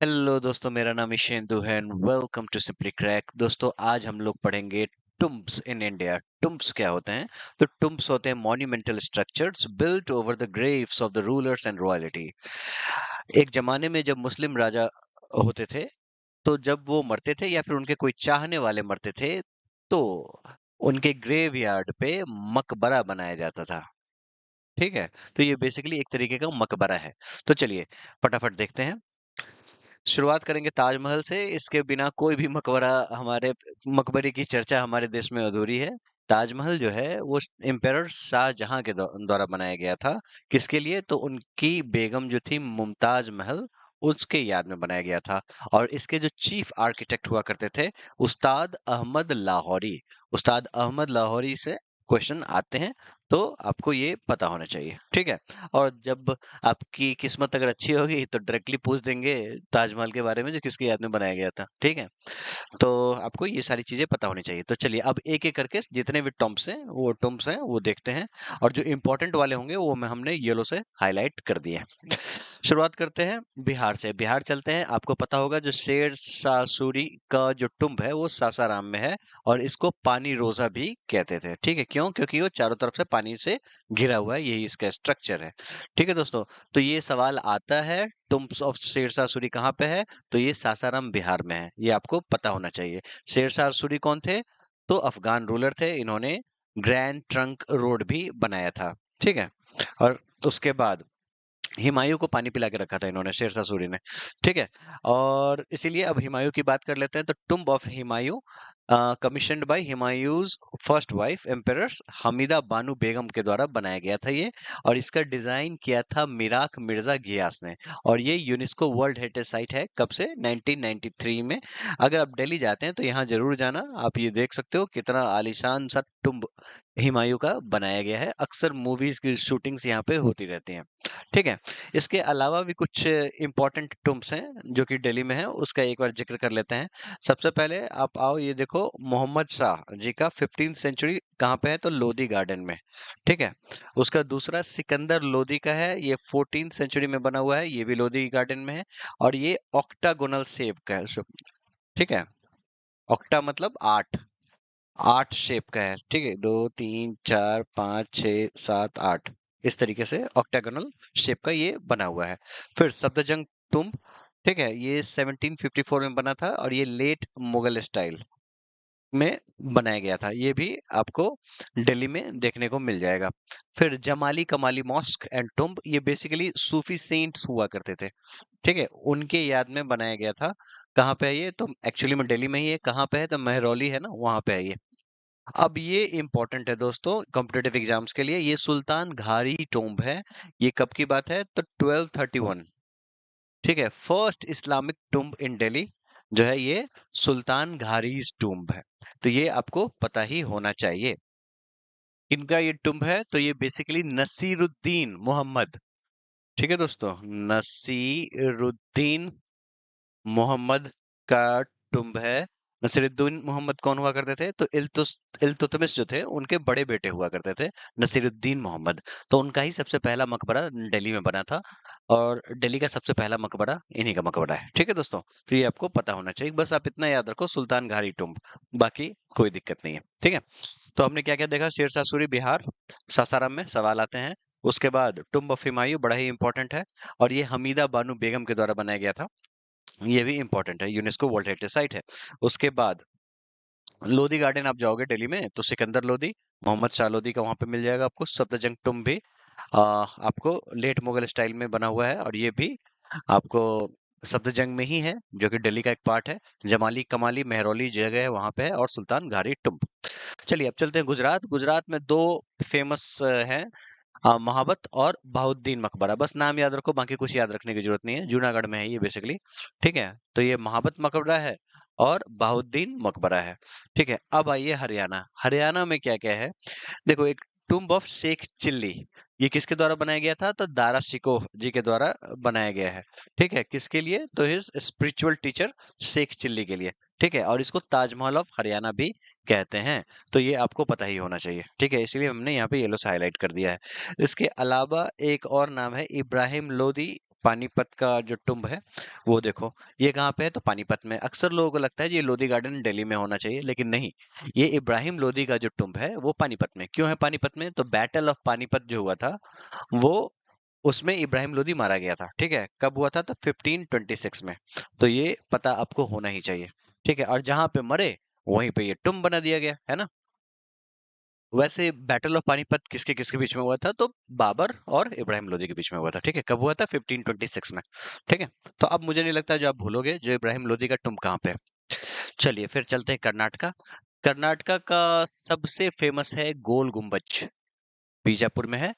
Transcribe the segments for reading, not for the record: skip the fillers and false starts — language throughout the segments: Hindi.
हेलो दोस्तों, मेरा नाम ईशेंदु है and welcome to simply crack. दोस्तों, आज हम लोग पढ़ेंगे टुम्ब्स इन इंडिया। टुम्ब्स क्या होते हैं? तो टुम्ब्स होते हैं monumental structures built over the Graves of the rulers and royalty. एक जमाने में जब मुस्लिम राजा होते थे, तो जब वो मरते थे या फिर उनके कोई चाहने वाले मरते थे, तो उनके ग्रेवयार्ड पे मकबरा बनाया जाता था। ठीक है, तो ये बेसिकली एक तरीके का मकबरा है। तो चलिए फटाफट देखते हैं। शुरुआत करेंगे ताजमहल से। इसके बिना कोई भी मकबरा हमारे मकबरे की चर्चा हमारे देश में अधूरी है। ताजमहल जो है वो एम्पेरर शाहजहां के द्वारा बनाया गया था। किसके लिए? तो उनकी बेगम जो थी मुमताज महल, उसके याद में बनाया गया था। और इसके जो चीफ आर्किटेक्ट हुआ करते थे, उस्ताद अहमद लाहौरी। उस्ताद अहमद लाहौरी से क्वेश्चन आते हैं, तो आपको ये पता होना चाहिए। ठीक है, और जब आपकी किस्मत अगर अच्छी होगी तो डायरेक्टली पूछ देंगे ताजमहल के बारे में, जो किसकी याद में बनाया गया था। ठीक है, तो आपको ये सारी चीजें पता होनी चाहिए। तो चलिए अब एक एक करके जितने भी टर्म्स हैं वो देखते हैं। और जो इंपॉर्टेंट वाले होंगे वो मैं हमने येलो से हाईलाइट कर दिए हैं। शुरुआत करते हैं बिहार से। बिहार चलते हैं। आपको पता होगा जो शेर शाह सूरी का जो टुम्ब है वो सासाराम में है। और इसको पानी रोजा भी कहते थे। ठीक है, क्यों? क्योंकि वो चारों तरफ से पानी से घिरा हुआ है, यही इसका स्ट्रक्चर है। ठीक है दोस्तों, तो ये सवाल आता है टुम्ब्स ऑफ शेरशाह सूरी कहाँ पे है? तो ये सासाराम बिहार में है, ये आपको पता होना चाहिए। शेरशाह सूरी कौन थे? तो अफगान रूलर थे। इन्होंने ग्रैंड ट्रंक रोड भी बनाया था। ठीक है, और उसके बाद हुमायूं को पानी पिला के रखा था इन्होंने, शेरशाह सूरी ने। ठीक है, और इसीलिए अब हुमायूं की बात कर लेते हैं। तो tomb of Humayun commissioned by Humayun's first wife emperor's Hamida Bano Begum के द्वारा बनाया गया था ये। और इसका डिजाइन किया था मिराक मिर्जा घियास ने। और ये यूनेस्को वर्ल्ड हेरिटेज साइट है। कब से? 1993 में। अगर आप दिल्ली जाते हैं तो यहाँ जरूर जाना। आप ये देख सकते हो कितना आलीशान सा टुम्ब हुमायूं का बनाया गया है। अक्सर मूवीज की शूटिंग्स यहाँ पे होती रहती हैं। ठीक है, इसके अलावा भी कुछ इंपॉर्टेंट टुम्ब्स हैं जो कि दिल्ली में है, उसका एक बार जिक्र कर लेते हैं। सबसे पहले आप आओ, ये देखो मोहम्मद शाह जी का 15th सेंचुरी कहाँ पे है? तो लोधी गार्डन में। ठीक है, उसका दूसरा सिकंदर लोधी का है, ये 14th सेंचुरी में बना हुआ है, ये भी लोधी गार्डन में है। और ये ऑक्टागोनल शेप का है। ठीक है, ऑक्टा मतलब 8, 8 शेप का है। ठीक है, 2 3 4 5 6 7 8, इस तरीके से ऑक्टागोनल शेप का ये बना हुआ है। फिर सफदरजंग टुम्ब। ठीक है, ये 1754 में बना था और ये लेट मुगल स्टाइल में बनाया गया था। ये भी आपको दिल्ली में देखने को मिल जाएगा। फिर जमाली कमाली मॉस्क एंड टुम्ब, ये बेसिकली सूफी सेंट्स हुआ करते थे। ठीक है, उनके याद में बनाया गया था। कहाँ पे है ये? तो एक्चुअली में दिल्ली में ही है। कहाँ पे है? तो महरौली है ना, वहां पे है ये। अब ये इंपॉर्टेंट है दोस्तों कॉम्पिटेटिव एग्जाम्स के लिए। ये सुल्तान घारी टोम्ब है। ये कब की बात है? तो 1231। ठीक है, फर्स्ट इस्लामिक टुम्ब इन दिल्ली जो है ये सुल्तान घारीज टुम्ब है। तो ये आपको पता ही होना चाहिए। किनका ये टुम्ब है? तो ये बेसिकली नसीरुद्दीन मोहम्मद। ठीक है दोस्तों, नसीरुद्दीन मोहम्मद का टुम्ब है। नसीरुद्दीन मोहम्मद कौन हुआ करते थे? तो इल्तुतमिश जो थे उनके बड़े बेटे हुआ करते थे, नसीरुद्दीन मोहम्मद। तो उनका ही सबसे पहला मकबरा दिल्ली में बना था। और दिल्ली का सबसे पहला मकबरा इन्हीं का मकबरा है। ठीक है दोस्तों, तो ये आपको पता होना चाहिए। बस आप इतना याद रखो, सुल्तान घारी टुम्ब, बाकी कोई दिक्कत नहीं है। ठीक है, तो हमने क्या क्या देखा? शेरशाह सूरी बिहार, सासाराम में सवाल आते हैं। उसके बाद टुम्ब ऑफ हुमायूं बड़ा ही इंपॉर्टेंट है। और ये हमीदा बानो बेगम के द्वारा बनाया गया था, ये भी इंपॉर्टेंट है, यूनेस्को वर्ल्ड हेरिटेज साइट है। उसके बाद लोधी गार्डन आप जाओगे दिल्ली में तो सिकंदर लोधी, मोहम्मद शाह लोधी का वहां पे मिल जाएगा आपको। सफदरजंग टुम्ब भी आपको लेट मुगल स्टाइल में बना हुआ है, और ये भी आपको सफदरजंग में ही है, जो कि दिल्ली का एक पार्ट है। जमाली कमाली महरौली जगह है, वहां पे है। और सुल्तान घारी टुम्ब। चलिए अब चलते हैं गुजरात। गुजरात में दो फेमस हैं, महाबत और बहाउद्दीन मकबरा। बस नाम याद रखो, बाकी कुछ याद रखने की जरूरत नहीं है। जूनागढ़ में है ये बेसिकली। ठीक है, तो ये महाबत मकबरा है और बहाउद्दीन मकबरा है। ठीक है, अब आइए हरियाणा। हरियाणा में क्या क्या है? देखो, एक टुम्ब ऑफ शेख चिल्ली, ये किसके द्वारा बनाया गया था? तो दारा शिकोह जी के द्वारा बनाया गया है। ठीक है, किसके लिए? तो his spiritual teacher Sheikh Chilli के लिए। ठीक है, और इसको ताजमहल ऑफ हरियाणा भी कहते हैं। तो ये आपको पता ही होना चाहिए। ठीक है, इसलिए हमने यहाँ पे येलो से हाईलाइट कर दिया है। इसके अलावा एक और नाम है इब्राहिम लोदी पानीपत का जो टुम्ब है वो देखो, ये कहाँ पे है तो पानीपत में। अक्सर लोगों को लगता है ये लोधी गार्डन दिल्ली में होना चाहिए, लेकिन नहीं, ये इब्राहिम लोधी का जो टुम्ब है वो पानीपत में। क्यों है पानीपत में? तो बैटल ऑफ पानीपत जो हुआ था वो, उसमें इब्राहिम लोधी मारा गया था। ठीक है, कब हुआ था? तो 1526 में। तो ये पता आपको होना ही चाहिए। ठीक है, और जहां पे मरे वहीं पे ये टुम्ब बना दिया गया है ना। वैसे बैटल ऑफ पानीपत किसके किसके बीच में हुआ था? तो बाबर और इब्राहिम लोधी के बीच में हुआ था। ठीक है, कब हुआ था? 1526 में। ठीक है, तो अब मुझे नहीं लगता जो आप भूलोगे जो इब्राहिम लोधी का टुम्ब कहाँ पे है। चलिए फिर चलते हैं कर्नाटका। कर्नाटका का सबसे फेमस है गोल गुम्बज, बीजापुर में है।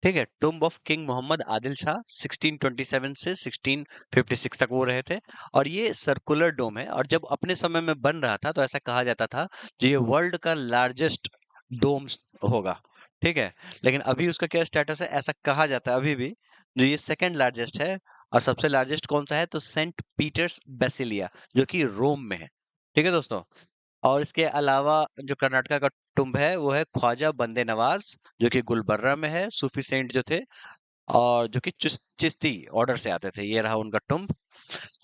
ठीक है, tomb of king Mohammad Adil Shah 1627 से 1656 तक वो रहे थे। और ये सर्कुलर डोम है, और जब अपने समय में बन रहा था तो ऐसा कहा जाता था जो ये वर्ल्ड का लार्जेस्ट डोम होगा। ठीक है, लेकिन अभी उसका क्या स्टेटस है? ऐसा कहा जाता है अभी भी जो ये सेकंड लार्जेस्ट है। और सबसे लार्जेस्ट कौन सा है? तो सेंट पीटर्स बेसिलिया, जो कि रोम में है। ठीक है दोस्तों, और इसके अलावा जो कर्नाटका का टुम्ब है वो है ख्वाजा बंदे नवाज, जो कि गुलबर्रा में है। सूफी सेंट जो थे और जो कि चिश्ती ऑर्डर से आते थे, ये रहा उनका टुम्ब।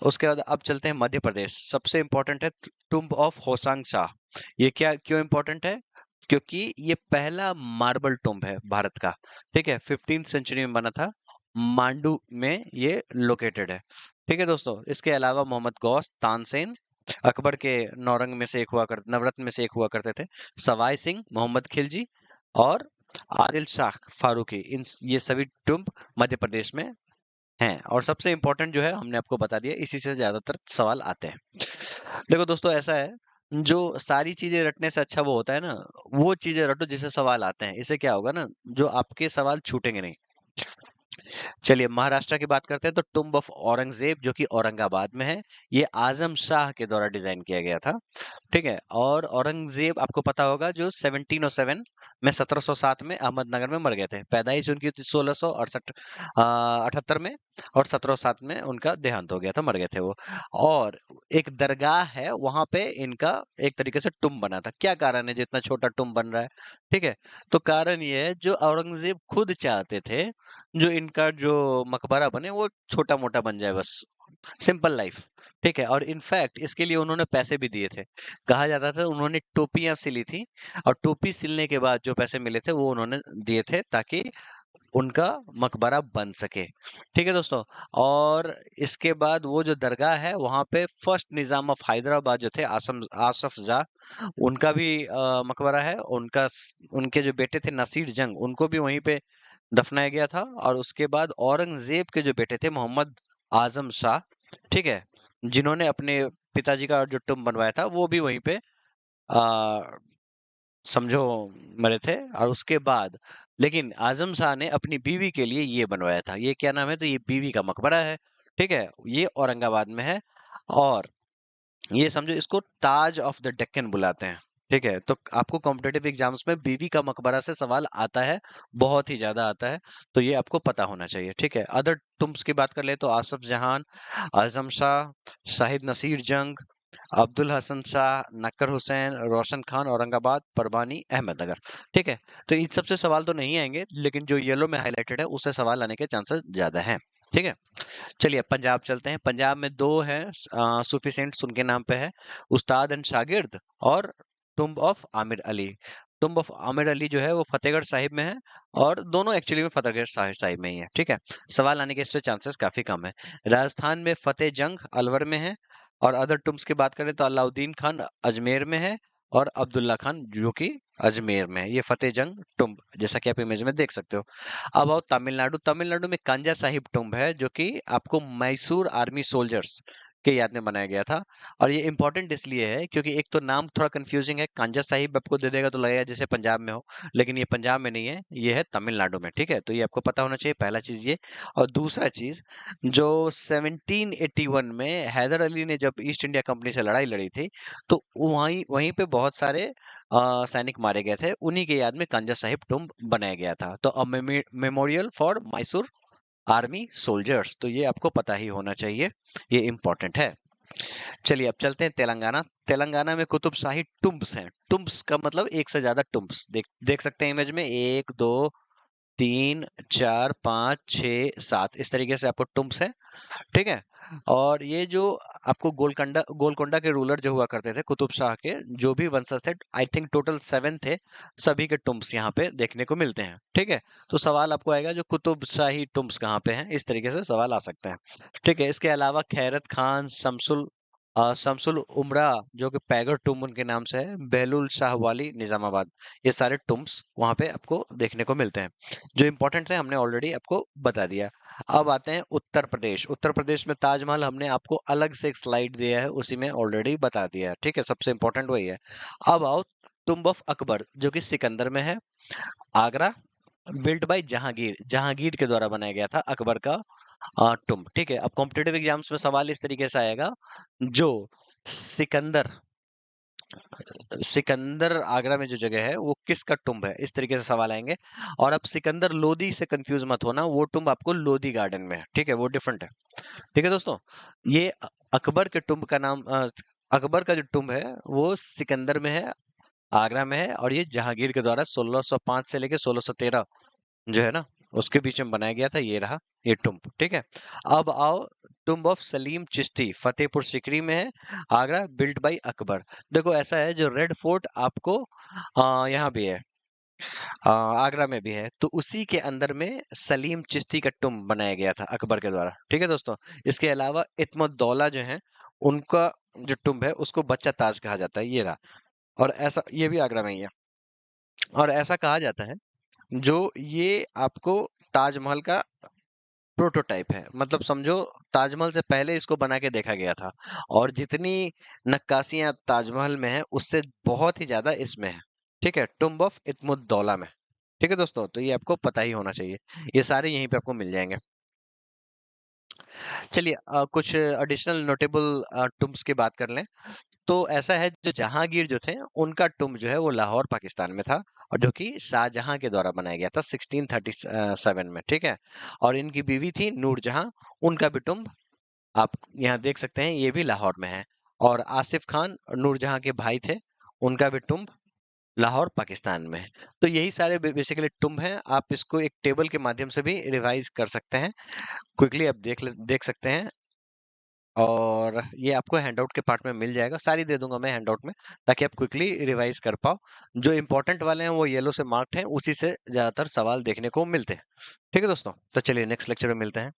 उसके बाद अब चलते हैं मध्य प्रदेश। सबसे इंपॉर्टेंट है टुम्ब ऑफ होसांग शाह। ये क्या क्यों इंपॉर्टेंट है? क्योंकि ये पहला मार्बल टुम्ब है भारत का। ठीक है, 15th सेंचुरी में बना था, मांडू में ये लोकेटेड है। ठीक है दोस्तों, इसके अलावा मोहम्मद गौस, तानसेन, अकबर के नौरंग में से एक हुआ कर नवरत्न में से एक हुआ करते थे, सवाई सिंह, मोहम्मद खिलजी और आदिल शाह फारूकी, इन ये सभी टुम्ब मध्य प्रदेश में हैं। और सबसे इंपॉर्टेंट जो है हमने आपको बता दिया, इसी से ज्यादातर सवाल आते हैं। देखो दोस्तों, ऐसा है, जो सारी चीजें रटने से अच्छा वो होता है ना, वो चीजें रटो जिससे सवाल आते हैं। इससे क्या होगा ना, जो आपके सवाल छूटेंगे नहीं। चलिए महाराष्ट्र की बात करते हैं, तो टुम्ब ऑफ औरंगजेब जो कि औरंगाबाद में है, ये आजम शाह के द्वारा डिजाइन किया गया था। ठीक है, और औरंगजेब आपको पता होगा जो 1707 में 1707 में अहमदनगर में मर गए थे। पैदाइश उनकी थी 1668 78 में, और 1707 में उनका देहांत हो गया था, मर गए थे वो। और एक दरगाह है वहां पे इनका एक तरीके से टुम्ब बना था। क्या कारण है जो इतना छोटा टुम्ब बन रहा है? ठीक है, तो कारण ये है जो औरंगजेब खुद चाहते थे जो इनका जो मकबरा बने वो छोटा मोटा बन जाए, बस सिंपल लाइफ। ठीक है, और इनफैक्ट इसके लिए उन्होंने पैसे भी दिए थे। कहा जाता था उन्होंने टोपियां सिली थी, और टोपी सिलने के बाद जो पैसे मिले थे वो उन्होंने दिए थे ताकि उनका मकबरा बन सके। ठीक है दोस्तों, और इसके बाद वो जो दरगाह है वहां पे फर्स्ट निजाम ऑफ हैदराबाद जो थे आसम आसफ जाह, उनका भी मकबरा है। उनके जो बेटे थे नसीर जंग, उनको भी वहीं पे दफनाया गया था। और उसके बाद औरंगजेब के जो बेटे थे मोहम्मद आजम शाह, ठीक है, जिन्होंने अपने पिताजी का जो टुम्ब बनवाया था वो भी वहीं पे आ, समझो मरे थे। और उसके बाद लेकिन आजम शाह ने अपनी बीवी के लिए ये बनवाया था। ये क्या नाम है? तो ये बीवी का मकबरा है। ठीक है, ये औरंगाबाद में है। और ये समझो इसको ताज ऑफ द डेक्कन बुलाते हैं। ठीक है, तो आपको कॉम्पिटेटिव एग्जाम्स में बीवी का मकबरा से सवाल आता है, बहुत ही ज्यादा आता है। तो ये आपको पता होना चाहिए। ठीक है, अदर टुम्ब्स की बात कर ले तो आसफ जहान, आजम शाह, शाहिद नसीर जंग, अब्दुल हसन शाह, नक्कर हुसैन, रोशन खान औरंगाबाद, परवानी अहमदनगर। ठीक है, तो इन सबसे सवाल तो नहीं आएंगे, लेकिन जो येलो में हाईलाइटेड है उससे सवाल आने के चांसेस ज्यादा हैं। ठीक है, चलिए अब पंजाब चलते हैं। पंजाब में दो हैं सूफी सेंट्स, उनके नाम पे है, उस्ताद एंड शागिर्द और tomb of Aamir Ali. Tomb of Aamir Ali जो है वो फतेहगढ़ साहिब में है, और दोनों एक्चुअली में फतेहगढ़ साहिब में ही है। ठीक है, सवाल आने के इससे चांसेस काफी कम है। राजस्थान में फतेह जंग अलवर में है। और अदर टुम्ब्स की बात करें तो अलाउद्दीन खान अजमेर में है, और अब्दुल्ला खान जो कि अजमेर में है। ये फतेह जंग टुम्ब जैसा कि आप इमेज में देख सकते हो। अब आओ तमिलनाडु। तमिलनाडु में कांजा साहिब टुम्ब है, जो कि आपको मैसूर आर्मी सोल्जर्स के याद में बनाया गया था। और ये इंपॉर्टेंट इसलिए है क्योंकि एक तो नाम थोड़ा कंफ्यूजिंग है, कांजा साहिब आपको दे देगा तो लगेगा जैसे पंजाब में हो, लेकिन ये पंजाब में नहीं है, ये है तमिलनाडु में। ठीक है, तो ये आपको पता होना चाहिए, पहला चीज ये। और दूसरा चीज, जो 1781 में हैदर अली ने जब ईस्ट इंडिया कंपनी से लड़ाई लड़ी थी, तो वहीं वहीं पे बहुत सारे सैनिक मारे गए थे, उन्हीं के याद में कांजा साहिब टुम्ब बनाया गया था। तो अ memorial for Mysore army soldiers, तो ये आपको पता ही होना चाहिए, ये इंपॉर्टेंट है। चलिए अब चलते हैं तेलंगाना। तेलंगाना में कुतुब शाही टुम्ब्स हैं। टुम्ब्स का मतलब एक से ज्यादा टुम्ब्स देख देख सकते हैं इमेज में, एक दो 3, 4, 5, 6, 7 इस तरीके से आपको टुम्ब्स है, ठीक है। और ये जो आपको गोलकोंडा के रूलर जो हुआ करते थे, कुतुब शाह के जो भी वंशज थे, आई थिंक टोटल 7 थे, सभी के टुम्ब्स यहाँ पे देखने को मिलते हैं, ठीक है। तो सवाल आपको आएगा जो कुतुब शाही टुम्ब्स कहाँ पे हैं, इस तरीके से सवाल आ सकते हैं, ठीक है। इसके अलावा खैरत खान, शमसुल उमरा जो कि पैगर टुम्ब उनके नाम से है, बहलुल शाह वाली निजामाबाद, ये सारे टुम्ब्स वहां पे आपको देखने को मिलते हैं। जो इंपॉर्टेंट थे हमने ऑलरेडी आपको बता दिया। अब आते हैं उत्तर प्रदेश। उत्तर प्रदेश में ताजमहल हमने आपको अलग से एक स्लाइड दिया है, उसी में ऑलरेडी बता दिया है, ठीक है। सबसे इंपॉर्टेंट वही है। अब आओ टुम्ब ऑफ अकबर जो कि सिकंदर में है, आगरा, बिल्ट बाय जहांगीर, जहांगीर के द्वारा बनाया गया था अकबर का टुम्ब, ठीक है। अब कॉम्पिटेटिव एग्जाम्स में सवाल इस तरीके से आएगा, जो सिकंदर सिकंदर आगरा में जो जगह है वो किसका टुम्ब है, इस तरीके से सवाल आएंगे। और अब सिकंदर लोदी से कंफ्यूज मत होना, वो टुम्ब आपको लोदी गार्डन में है, ठीक है, वो डिफरेंट है, ठीक है दोस्तों। ये अकबर के टुम्ब का नाम अकबर का जो टुम्ब है वो सिकंदर में है, आगरा में है, और ये जहांगीर के द्वारा 1605 से लेके 1613 जो है ना उसके बीच में बनाया गया था, ये रहा ये टुम्ब, ठीक है। अब आओ टुम्ब ऑफ सलीम चिश्ती, फतेहपुर सिकरी में है, आगरा, बिल्ट बाय अकबर। देखो ऐसा है, जो रेड फोर्ट आपको यहाँ भी है, आगरा में भी है, तो उसी के अंदर में सलीम चिश्ती का टुम्ब बनाया गया था अकबर के द्वारा, ठीक है दोस्तों। इसके अलावा इत्मुद्दौला जो है उनका जो टुम्ब है उसको बच्चा ताज कहा जाता है, ये रहा। और ऐसा ये भी आगरा में ही है, और ऐसा कहा जाता है जो ये आपको ताजमहल का प्रोटोटाइप है, मतलब समझो ताजमहल से पहले इसको बना के देखा गया था, और जितनी नक्काशियां ताजमहल में है उससे बहुत ही ज्यादा इसमें है, ठीक है, टुम्ब ऑफ इत्मुद्दौला में, ठीक है दोस्तों। तो ये आपको पता ही होना चाहिए, ये सारे यहीं पे आपको मिल जाएंगे। चलिए कुछ एडिशनल नोटेबल टुम्ब्स की बात कर लें, तो ऐसा है, जो जहांगीर जो थे उनका टुम्ब जो है वो लाहौर पाकिस्तान में था, और जो कि शाहजहां के द्वारा बनाया गया था 1637 में, ठीक है। और इनकी बीवी थी नूरजहां, उनका भी टुम्ब आप यहाँ देख सकते हैं, ये भी लाहौर में है। और आसिफ खान नूरजहां के भाई थे, उनका भी टुम्ब लाहौर पाकिस्तान में है। तो यही सारे बेसिकली टुम्ब हैं, आप इसको एक टेबल के माध्यम से भी रिवाइज कर सकते हैं, क्विकली आप देख सकते हैं। और ये आपको हैंडआउट के पार्ट में मिल जाएगा, सारी दे दूंगा मैं हैंडआउट में, ताकि आप क्विकली रिवाइज कर पाओ। जो इंपॉर्टेंट वाले हैं वो येलो से मार्क्ड हैं, उसी से ज्यादातर सवाल देखने को मिलते हैं, ठीक है दोस्तों। तो चलिए नेक्स्ट लेक्चर में मिलते हैं।